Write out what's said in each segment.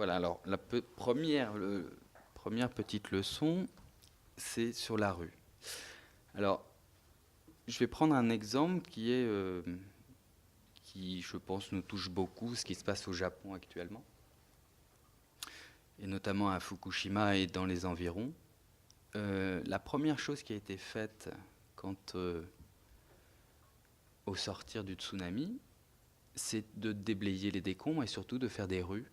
Voilà, alors première petite leçon, c'est sur la rue. Alors, je vais prendre un exemple qui, je pense, nous touche beaucoup, ce qui se passe au Japon actuellement, et notamment à Fukushima et dans les environs. La première chose qui a été faite quand, au sortir du tsunami, c'est de déblayer les décombres et surtout de faire des rues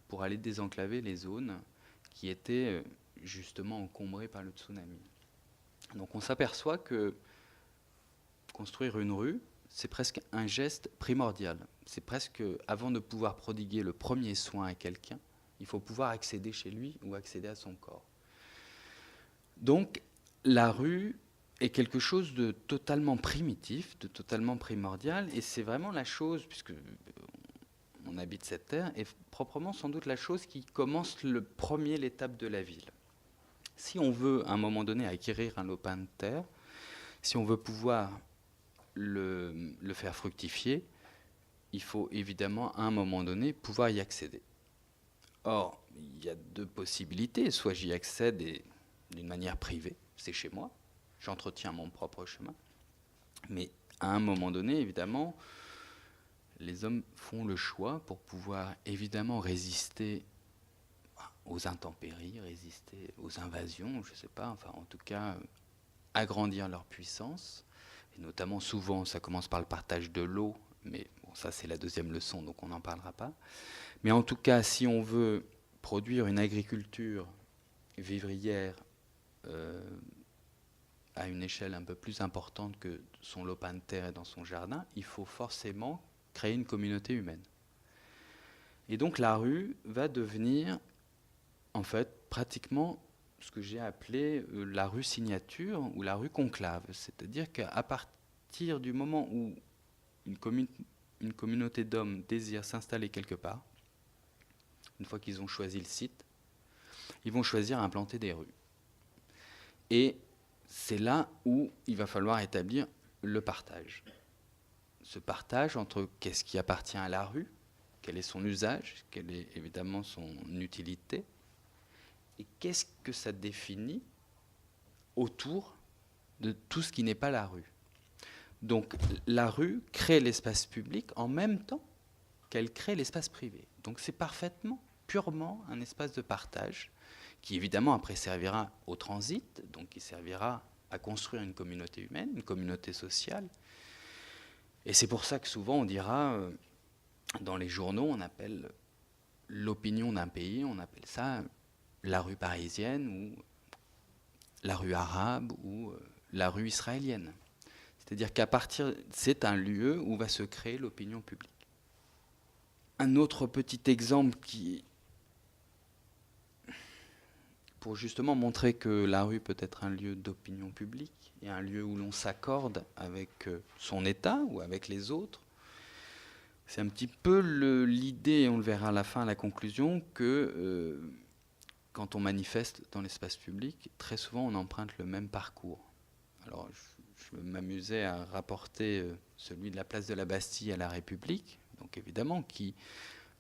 pour aller désenclaver les zones qui étaient justement encombrées par le tsunami. Donc on s'aperçoit que construire une rue, c'est presque un geste primordial. C'est presque, avant de pouvoir prodiguer le premier soin à quelqu'un, il faut pouvoir accéder chez lui ou accéder à son corps. Donc la rue est quelque chose de totalement primitif, de totalement primordial, et c'est vraiment la chose, puisque on habite cette terre, est proprement sans doute la chose qui commence l'étape de la ville. Si on veut à un moment donné acquérir un lopin de terre, si on veut pouvoir le faire fructifier, il faut évidemment à un moment donné pouvoir y accéder. Or, il y a deux possibilités. Soit j'y accède d'une manière privée, c'est chez moi, j'entretiens mon propre chemin. Mais à un moment donné, évidemment, les hommes font le choix pour pouvoir évidemment résister aux intempéries, résister aux invasions, je ne sais pas, enfin en tout cas agrandir leur puissance. Et notamment souvent, ça commence par le partage de l'eau, mais bon, ça c'est la deuxième leçon, donc on n'en parlera pas. Mais en tout cas, si on veut produire une agriculture vivrière à une échelle un peu plus importante que son lopin de terre et dans son jardin, il faut forcément créer une communauté humaine. Et donc la rue va devenir, en fait, pratiquement ce que j'ai appelé la rue signature ou la rue conclave. C'est-à-dire qu'à partir du moment où une communauté d'hommes désire s'installer quelque part, une fois qu'ils ont choisi le site, ils vont choisir à implanter des rues. Et c'est là où il va falloir établir le partage. Ce partage entre qu'est-ce qui appartient à la rue, quel est son usage, quelle est évidemment son utilité, et qu'est-ce que ça définit autour de tout ce qui n'est pas la rue. Donc la rue crée l'espace public en même temps qu'elle crée l'espace privé. Donc c'est parfaitement, purement un espace de partage qui évidemment après servira au transit, donc qui servira à construire une communauté humaine, une communauté sociale. Et c'est pour ça que souvent on dira, dans les journaux, on appelle l'opinion d'un pays, on appelle ça la rue parisienne ou la rue arabe ou la rue israélienne. C'est-à-dire qu'à partir, c'est un lieu où va se créer l'opinion publique. Un autre petit exemple pour justement montrer que la rue peut être un lieu d'opinion publique et un lieu où l'on s'accorde avec son État ou avec les autres. C'est un petit peu l'idée, et on le verra à la fin, à la conclusion, que quand on manifeste dans l'espace public, très souvent on emprunte le même parcours. Alors je m'amusais à rapporter celui de la place de la Bastille à la République, donc évidemment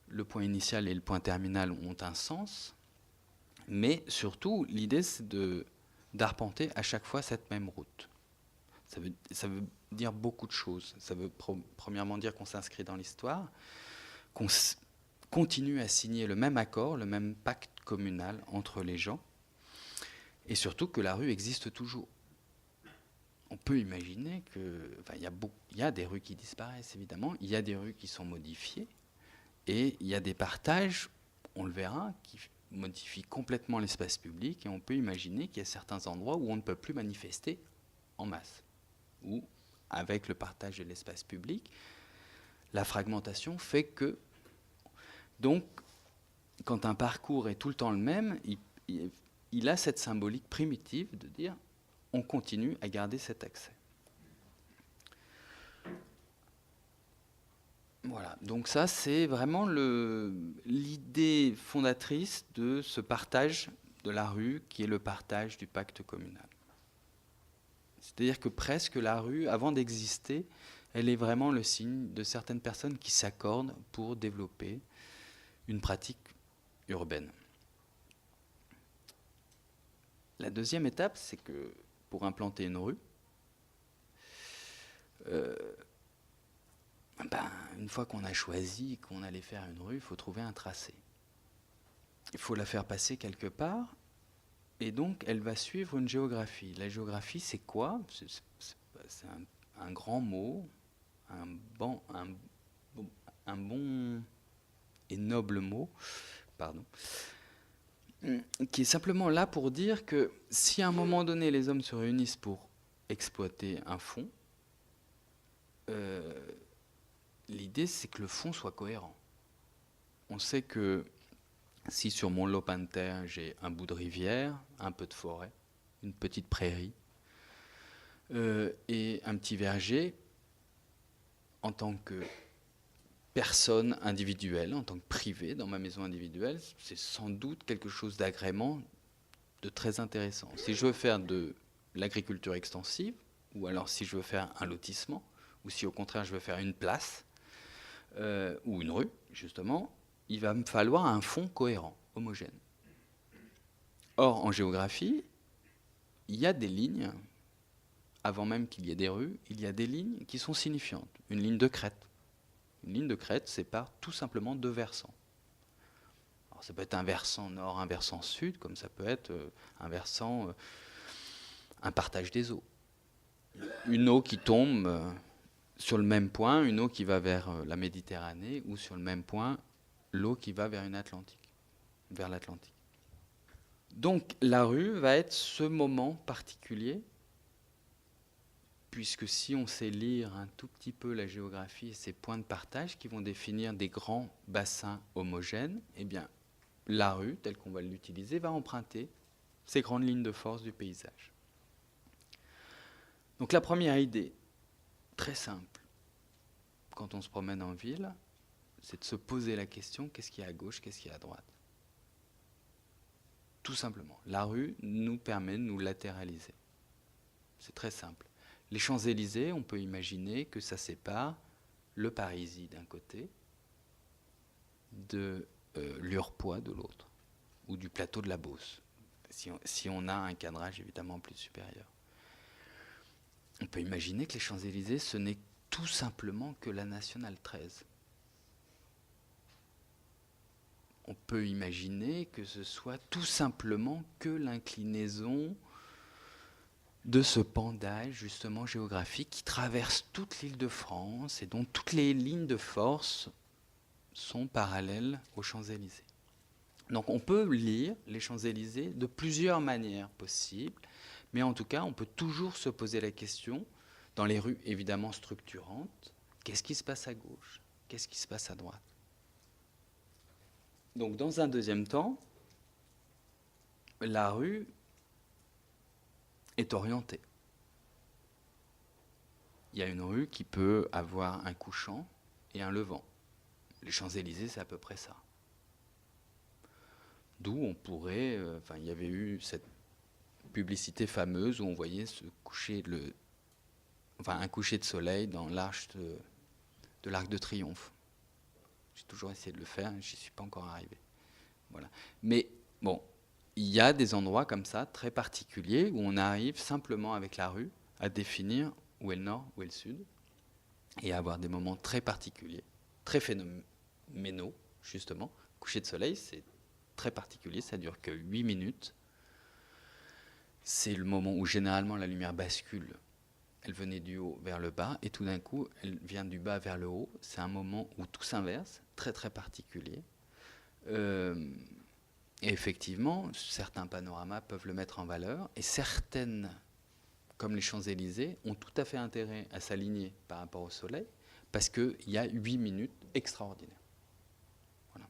le point initial et le point terminal ont un sens, mais surtout l'idée c'est d'arpenter à chaque fois cette même route. Ça veut dire beaucoup de choses. Ça veut premièrement dire qu'on s'inscrit dans l'histoire, qu'on continue à signer le même accord, le même pacte communal entre les gens, et surtout que la rue existe toujours. On peut imaginer il y a des rues qui disparaissent évidemment, il y a des rues qui sont modifiées, et il y a des partages, on le verra, qui modifient complètement l'espace public, et on peut imaginer qu'il y a certains endroits où on ne peut plus manifester en masse, ou avec le partage de l'espace public, la fragmentation fait que, donc, quand un parcours est tout le temps le même, il a cette symbolique primitive de dire on continue à garder cet accès. Voilà, donc ça c'est vraiment l'idée fondatrice de ce partage de la rue qui est le partage du pacte communal. C'est-à-dire que presque la rue, avant d'exister, elle est vraiment le signe de certaines personnes qui s'accordent pour développer une pratique urbaine. La deuxième étape, c'est que pour implanter une rue, une fois qu'on a choisi qu'on allait faire une rue, il faut trouver un tracé. Il faut la faire passer quelque part, et donc elle va suivre une géographie. La géographie, c'est quoi? C'est un grand mot, un bon et noble mot, pardon, qui est simplement là pour dire que si à un moment donné les hommes se réunissent pour exploiter un fond, l'idée c'est que le fond soit cohérent. On sait que si sur mon lopin de terre j'ai un bout de rivière, un peu de forêt, une petite prairie et un petit verger, en tant que personne individuelle, en tant que privé dans ma maison individuelle, c'est sans doute quelque chose d'agrément, de très intéressant. Si je veux faire de l'agriculture extensive, ou alors si je veux faire un lotissement, ou si au contraire je veux faire une place, ou une rue, justement, il va me falloir un fond cohérent, homogène. Or, en géographie, il y a des lignes, avant même qu'il y ait des rues, il y a des lignes qui sont signifiantes. Une ligne de crête. Une ligne de crête sépare tout simplement deux versants. Alors, ça peut être un versant nord, un versant sud, comme ça peut être un versant, un partage des eaux. Une eau qui tombe sur le même point, une eau qui va vers la Méditerranée, ou sur le même point, l'eau qui va vers l'Atlantique. Donc la rue va être ce moment particulier, puisque si on sait lire un tout petit peu la géographie et ses points de partage qui vont définir des grands bassins homogènes, eh bien la rue, telle qu'on va l'utiliser, va emprunter ces grandes lignes de force du paysage. Donc la première idée, très simple, quand on se promène en ville, c'est de se poser la question, qu'est-ce qu'il y a à gauche, qu'est-ce qu'il y a à droite? Tout simplement. La rue nous permet de nous latéraliser. C'est très simple. Les Champs-Élysées, on peut imaginer que ça sépare le Parisis d'un côté, de l'Urpois de l'autre, ou du plateau de la Beauce, si on a un cadrage évidemment plus supérieur. On peut imaginer que les Champs-Élysées, ce n'est tout simplement que la Nationale 13. On peut imaginer que ce soit tout simplement que l'inclinaison de ce pendage justement géographique qui traverse toute l'Île-de-France et dont toutes les lignes de force sont parallèles aux Champs-Élysées. Donc on peut lire les Champs-Élysées de plusieurs manières possibles, mais en tout cas on peut toujours se poser la question, dans les rues évidemment structurantes, qu'est-ce qui se passe à gauche? Qu'est-ce qui se passe à droite? Donc dans un deuxième temps, la rue est orientée. Il y a une rue qui peut avoir un couchant et un levant. Les Champs-Élysées, c'est à peu près ça. D'où on pourrait... il y avait eu cette publicité fameuse où on voyait se coucher un coucher de soleil dans l'arche de l'Arc de Triomphe. J'ai toujours essayé de le faire, j'y suis pas encore arrivé. Voilà. Mais bon, il y a des endroits comme ça, très particuliers, où on arrive simplement avec la rue à définir où est le nord, où est le sud, et à avoir des moments très particuliers, très phénoménaux, justement. Coucher de soleil, c'est très particulier, ça dure que 8 minutes. C'est le moment où généralement la lumière bascule. Elle venait du haut vers le bas, et tout d'un coup, elle vient du bas vers le haut. C'est un moment où tout s'inverse, très très particulier. Et effectivement, certains panoramas peuvent le mettre en valeur, et certaines, comme les Champs-Élysées, ont tout à fait intérêt à s'aligner par rapport au soleil, parce qu'il y a 8 minutes extraordinaires. Voilà.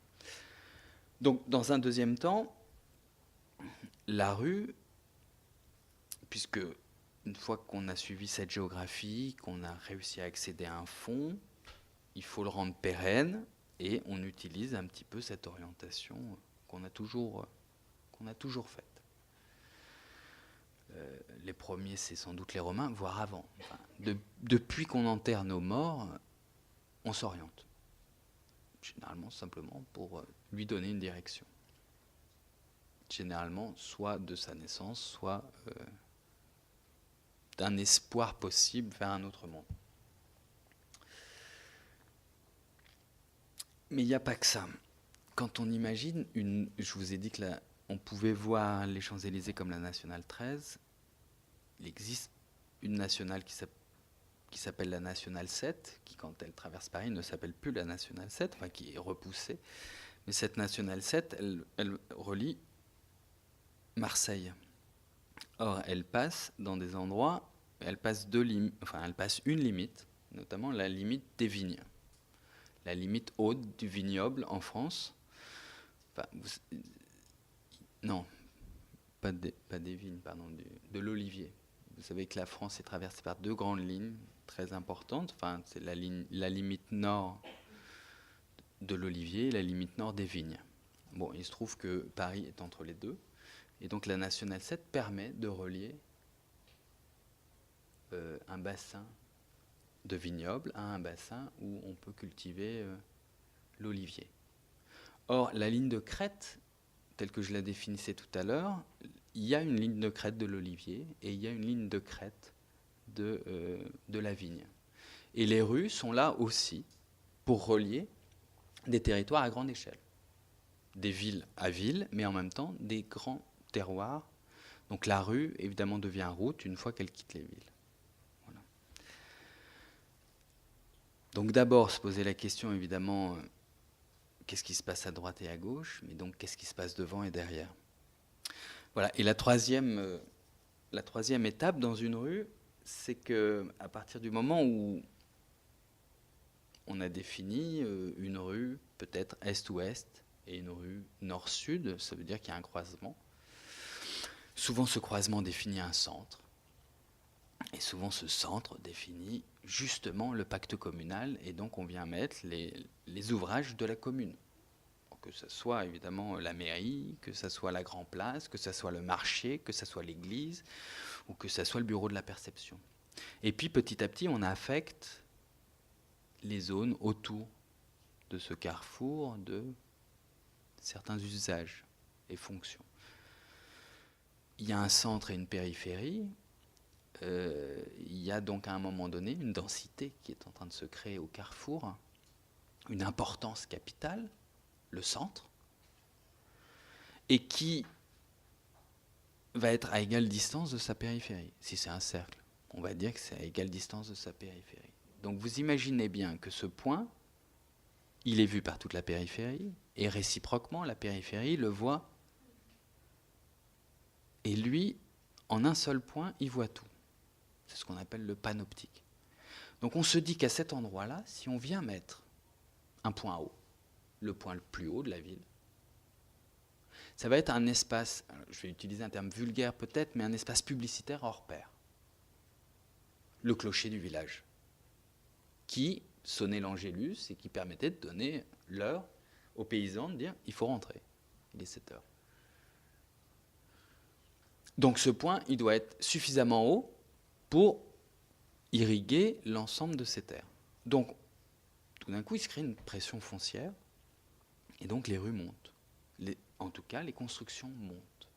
Donc, dans un deuxième temps, la rue, puisque une fois qu'on a suivi cette géographie, qu'on a réussi à accéder à un fond, il faut le rendre pérenne, et on utilise un petit peu cette orientation qu'on a toujours faite. Les premiers, c'est sans doute les Romains, voire avant. Enfin, depuis qu'on enterre nos morts, on s'oriente. Généralement, simplement pour lui donner une direction. généralement soit de sa naissance, soit d'un espoir possible vers un autre monde. Mais il n'y a pas que ça. Quand on imagine je vous ai dit que on pouvait voir les Champs-Élysées comme la nationale 13, il existe une nationale qui s'appelle la nationale 7, qui quand elle traverse Paris ne s'appelle plus la nationale 7, enfin qui est repoussée. Mais cette nationale 7, elle relie Marseille. Or, elle passe dans des endroits, elle passe une limite, notamment la limite des vignes, la limite haute du vignoble en France. Enfin, non, pas des vignes, pardon, de l'olivier. Vous savez que la France est traversée par deux grandes lignes très importantes. Enfin, c'est la limite nord de l'olivier et la limite nord des vignes. Bon, il se trouve que Paris est entre les deux. Et donc la nationale 7 permet de relier un bassin de vignoble à un bassin où on peut cultiver l'olivier. Or, la ligne de crête, telle que je la définissais tout à l'heure, il y a une ligne de crête de l'olivier et il y a une ligne de crête de la vigne. Et les rues sont là aussi pour relier des territoires à grande échelle. Des villes à villes, mais en même temps des grands terroirs. Donc la rue, évidemment, devient route une fois qu'elle quitte les villes. Voilà. Donc d'abord, se poser la question, évidemment, qu'est-ce qui se passe à droite et à gauche, mais donc qu'est-ce qui se passe devant et derrière. Voilà. Et la troisième étape dans une rue, c'est qu'à partir du moment où on a défini une rue peut-être est-ouest et une rue nord-sud, ça veut dire qu'il y a un croisement. Souvent, ce croisement définit un centre. Et souvent, ce centre définit justement le pacte communal. Et donc, on vient mettre les ouvrages de la commune. Que ce soit évidemment la mairie, que ce soit la Grand Place, que ce soit le marché, que ce soit l'église, ou que ce soit le bureau de la perception. Et puis, petit à petit, on affecte les zones autour de ce carrefour de certains usages et fonctions. Il y a un centre et une périphérie. Il y a donc à un moment donné une densité qui est en train de se créer au carrefour, une importance capitale, le centre, et qui va être à égale distance de sa périphérie. Si c'est un cercle, on va dire que c'est à égale distance de sa périphérie. Donc vous imaginez bien que ce point, il est vu par toute la périphérie, et réciproquement, la périphérie le voit, et lui, en un seul point, il voit tout. C'est ce qu'on appelle le panoptique. Donc on se dit qu'à cet endroit-là, si on vient mettre un point haut, le point le plus haut de la ville, ça va être un espace, je vais utiliser un terme vulgaire peut-être, mais un espace publicitaire hors pair. Le clocher du village, qui sonnait l'Angélus et qui permettait de donner l'heure aux paysans de dire « il faut rentrer, il est 7 heures ». Donc ce point, il doit être suffisamment haut pour irriguer l'ensemble de ces terres. Donc, tout d'un coup, il se crée une pression foncière, et donc les rues montent. En tout cas, les constructions montent.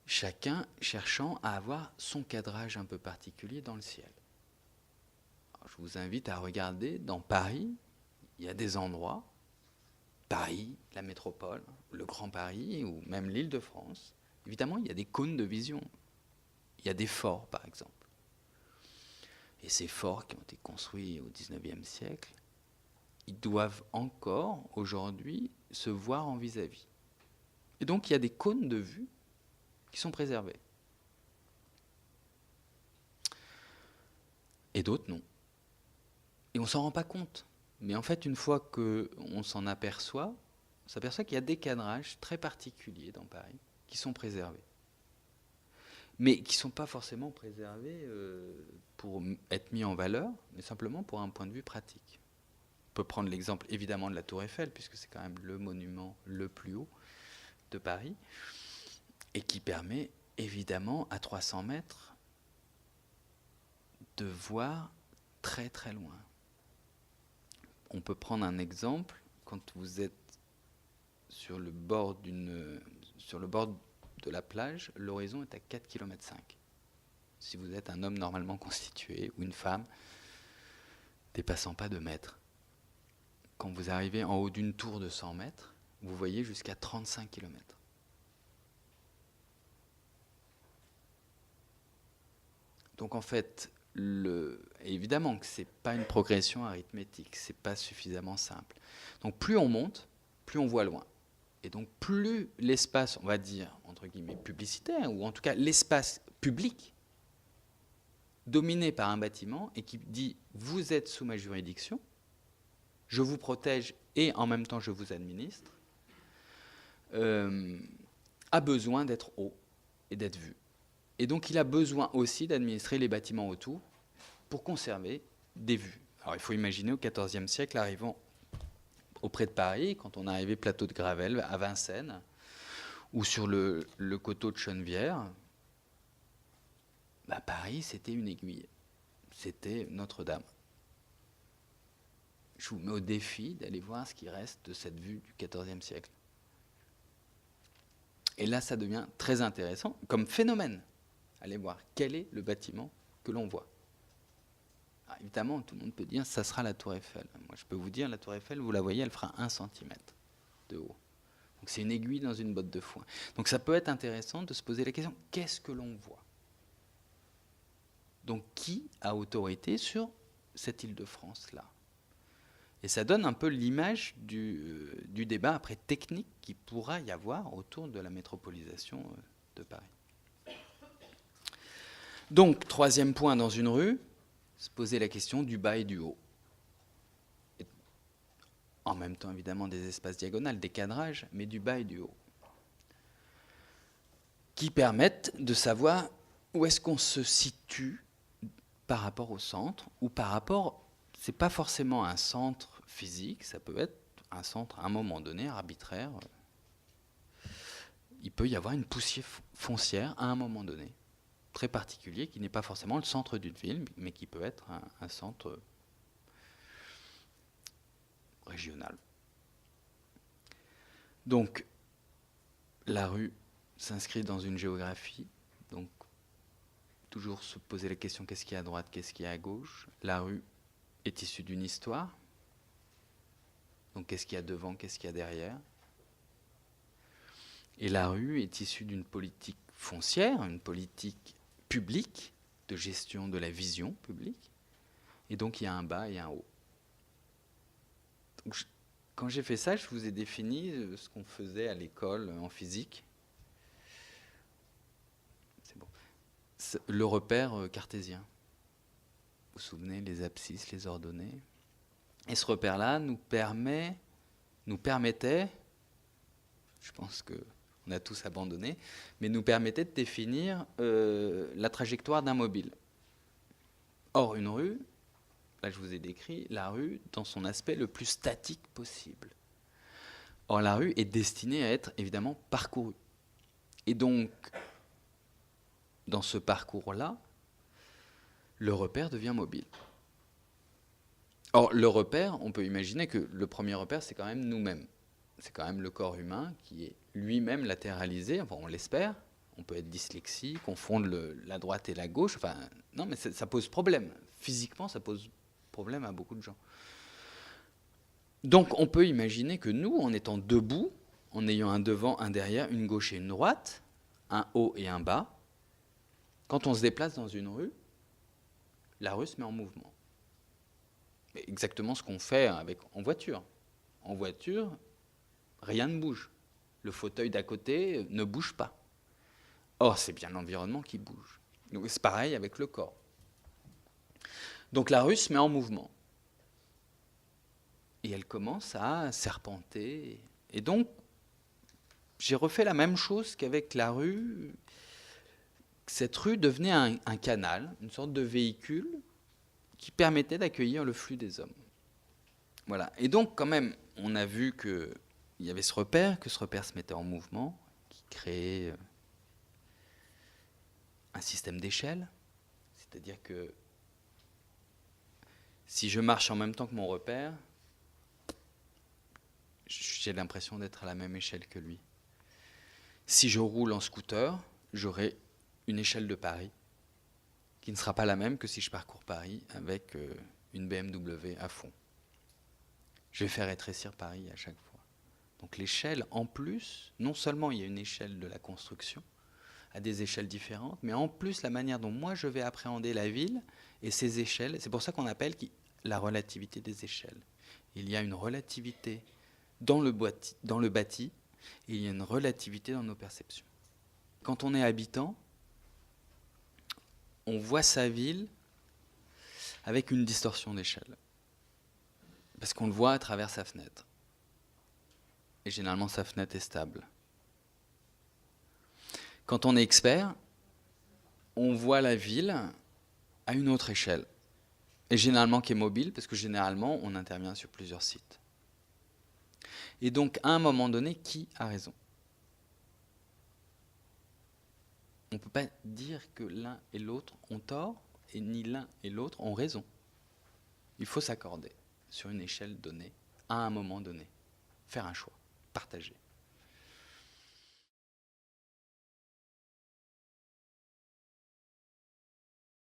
Chacun cherchant à avoir son cadrage un peu particulier dans le ciel. Alors, je vous invite à regarder, dans Paris, il y a des endroits, Paris, la métropole, le Grand Paris, ou même l'Île-de-France. Évidemment, il y a des cônes de vision. Il y a des forts, par exemple. Et ces forts qui ont été construits au XIXe siècle, ils doivent encore, aujourd'hui, se voir en vis-à-vis. Et donc, il y a des cônes de vue qui sont préservés. Et d'autres, non. Et on ne s'en rend pas compte. Mais en fait, une fois qu'on s'en aperçoit, on s'aperçoit qu'il y a des cadrages très particuliers dans Paris qui sont préservés. Mais qui ne sont pas forcément préservés pour être mis en valeur, mais simplement pour un point de vue pratique. On peut prendre l'exemple évidemment de la Tour Eiffel, puisque c'est quand même le monument le plus haut de Paris, et qui permet évidemment à 300 mètres de voir très très loin. On peut prendre un exemple, quand vous êtes sur le bord de la plage, l'horizon est à 4,5 km. Si vous êtes un homme normalement constitué ou une femme, dépassant pas 2 mètres. Quand vous arrivez en haut d'une tour de 100 mètres, vous voyez jusqu'à 35 km. Donc en fait, évidemment que ce n'est pas une progression arithmétique, ce n'est pas suffisamment simple. Donc plus on monte, plus on voit loin. Et donc plus l'espace, on va dire, entre guillemets, publicitaire, ou en tout cas l'espace public, dominé par un bâtiment et qui dit « vous êtes sous ma juridiction, je vous protège et en même temps je vous administre », a besoin d'être haut et d'être vu. Et donc il a besoin aussi d'administrer les bâtiments autour pour conserver des vues. Alors il faut imaginer au XIVe siècle, arrivant auprès de Paris, quand on arrivait plateau de Gravelle à Vincennes, ou sur le coteau de Chenevière, Paris c'était une aiguille, c'était Notre-Dame. Je vous mets au défi d'aller voir ce qui reste de cette vue du XIVe siècle. Et là ça devient très intéressant comme phénomène. Allez voir quel est le bâtiment que l'on voit. Alors, évidemment, tout le monde peut dire ça sera la Tour Eiffel. Moi, je peux vous dire, la Tour Eiffel, vous la voyez, elle fera 1 cm de haut. Donc c'est une aiguille dans une botte de foin. Donc ça peut être intéressant de se poser la question, qu'est-ce que l'on voit? Donc qui a autorité sur cette Île-de-France-là? Et ça donne un peu l'image du débat après technique qu'il pourra y avoir autour de la métropolisation de Paris. Donc, troisième point dans une rue, se poser la question du bas et du haut. Et en même temps, évidemment, des espaces diagonales, des cadrages, mais du bas et du haut. Qui permettent de savoir où est-ce qu'on se situe par rapport au centre, ou par rapport, c'est pas forcément un centre physique, ça peut être un centre à un moment donné, arbitraire. Il peut y avoir une poussière foncière à un moment donné, très particulier, qui n'est pas forcément le centre d'une ville, mais qui peut être un centre régional. Donc, la rue s'inscrit dans une géographie, donc toujours se poser la question qu'est-ce qu'il y a à droite, qu'est-ce qu'il y a à gauche. La rue est issue d'une histoire, donc qu'est-ce qu'il y a devant, qu'est-ce qu'il y a derrière. Et la rue est issue d'une politique foncière, une politique publique, de gestion de la vision publique, et donc il y a un bas et un haut. Donc, quand j'ai fait ça, je vous ai défini ce qu'on faisait à l'école en physique. C'est bon. Le repère cartésien. Vous vous souvenez, les abscisses, les ordonnées. Et ce repère-là nous permettait, je pense que on a tous abandonné, mais nous permettait de définir la trajectoire d'un mobile. Or, une rue, là je vous ai décrit la rue dans son aspect le plus statique possible. Or, la rue est destinée à être évidemment parcourue. Et donc, dans ce parcours-là, le repère devient mobile. Or, le repère, on peut imaginer que le premier repère, c'est quand même nous-mêmes. C'est quand même le corps humain qui est lui-même latéralisé, enfin on l'espère. On peut être dyslexique, confondre la droite et la gauche. Enfin, non, mais ça pose problème. Physiquement, ça pose problème à beaucoup de gens. Donc, on peut imaginer que nous, en étant debout, en ayant un devant, un derrière, une gauche et une droite, un haut et un bas, quand on se déplace dans une rue, la rue se met en mouvement. Exactement ce qu'on fait en voiture. En voiture, rien ne bouge. Le fauteuil d'à côté ne bouge pas. Or, c'est bien l'environnement qui bouge. Donc, c'est pareil avec le corps. Donc la rue se met en mouvement. Et elle commence à serpenter. Et donc, j'ai refait la même chose qu'avec la rue. Cette rue devenait un canal, une sorte de véhicule qui permettait d'accueillir le flux des hommes. Voilà. Et donc, quand même, on a vu qu'il y avait ce repère, que ce repère se mettait en mouvement, qui créait un système d'échelle. C'est-à-dire que si je marche en même temps que mon repère, j'ai l'impression d'être à la même échelle que lui. Si je roule en scooter, j'aurai une échelle de Paris qui ne sera pas la même que si je parcours Paris avec une BMW à fond. Je vais faire rétrécir Paris à chaque fois. Donc l'échelle, en plus, non seulement il y a une échelle de la construction, à des échelles différentes, mais en plus la manière dont moi je vais appréhender la ville et ses échelles, c'est pour ça qu'on appelle la relativité des échelles. Il y a une relativité dans le bâti et il y a une relativité dans nos perceptions. Quand on est habitant, on voit sa ville avec une distorsion d'échelle. Parce qu'on le voit à travers sa fenêtre. Et généralement, sa fenêtre est stable. Quand on est expert, on voit la ville à une autre échelle. Et généralement qui est mobile, parce que généralement, on intervient sur plusieurs sites. Et donc, à un moment donné, qui a raison ? On ne peut pas dire que l'un et l'autre ont tort, et ni l'un et l'autre ont raison. Il faut s'accorder sur une échelle donnée, à un moment donné. Faire un choix, partager.